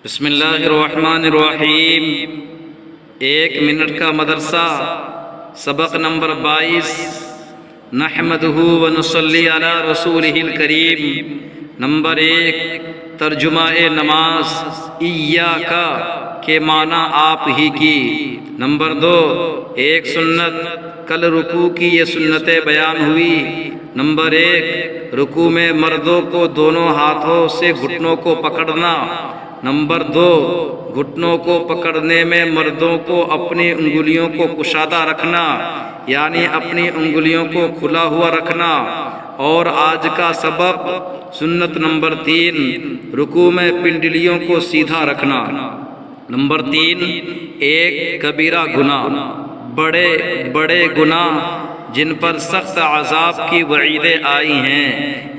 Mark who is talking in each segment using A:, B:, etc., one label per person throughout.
A: بسم اللہ الرحمن الرحیم۔ 1 منٹ کا مدرسہ، سبق نمبر 22۔ نحمدہ و نصلی علی رسولہ الکریم۔ نمبر 1، ترجمہ نماز، ایاک کے معنی آپ ہی کی۔ نمبر 2، ایک سنت، کل رکوع کی یہ سنتیں بیان ہوئی۔ نمبر 1، رکوع میں مردوں کو دونوں ہاتھوں سے گھٹنوں کو پکڑنا۔ نمبر 2، گھٹنوں کو پکڑنے میں مردوں کو اپنی انگلیوں کو کشادہ رکھنا، یعنی اپنی انگلیوں کو کھلا ہوا رکھنا۔ اور آج کا سبق سنت نمبر 3، رکوع میں پنڈلیوں کو سیدھا رکھنا۔ نمبر 3، ایک کبیرہ گناہ، بڑے بڑے گناہ جن پر سخت عذاب کی وعیدیں آئی ہیں،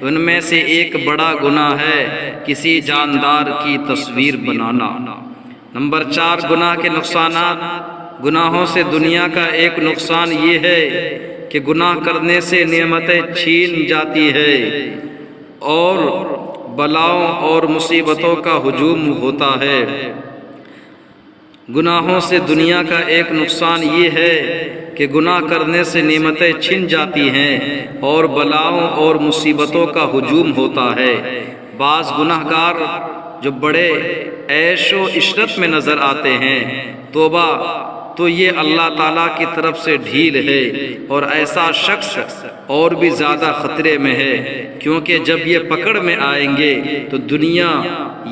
A: ان میں سے ایک بڑا گناہ ہے کسی جاندار کی تصویر بنانا۔ نمبر 4، گناہ کے نقصانات۔ گناہوں سے دنیا کا ایک نقصان یہ ہے کہ گناہ کرنے سے نعمتیں چھین جاتی ہے اور بلاؤں اور مصیبتوں کا ہجوم ہوتا ہے۔ گناہوں سے دنیا کا ایک نقصان یہ ہے کہ گناہ کرنے سے نعمتیں چھن جاتی ہیں اور بلاؤں اور مصیبتوں کا ہجوم ہوتا ہے۔ بعض گناہ گار جو بڑے عیش و عشرت میں نظر آتے ہیں، توبہ تو یہ اللہ تعالیٰ کی طرف سے ڈھیل ہے، اور ایسا شخص اور بھی زیادہ خطرے میں ہے، کیونکہ جب یہ پکڑ میں آئیں گے تو دنیا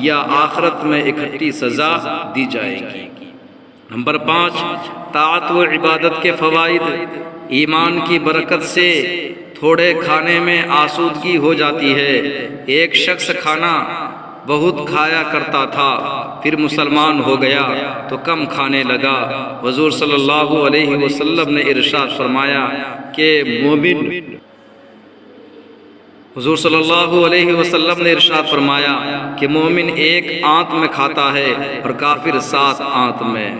A: یا آخرت میں اکٹھی سزا دی جائے گی۔ نمبر 5، طاعت و عبادت کے فوائد۔ ایمان کی برکت سے تھوڑے کھانے میں آسودگی ہو جاتی ہے۔ ایک شخص کھانا بہت کھایا کرتا تھا، پھر مسلمان ہو گیا تو کم کھانے لگا۔ حضور صلی اللہ علیہ وسلم نے ارشاد فرمایا کہ مومن ایک آنت میں کھاتا ہے اور کافر 7 آنت میں۔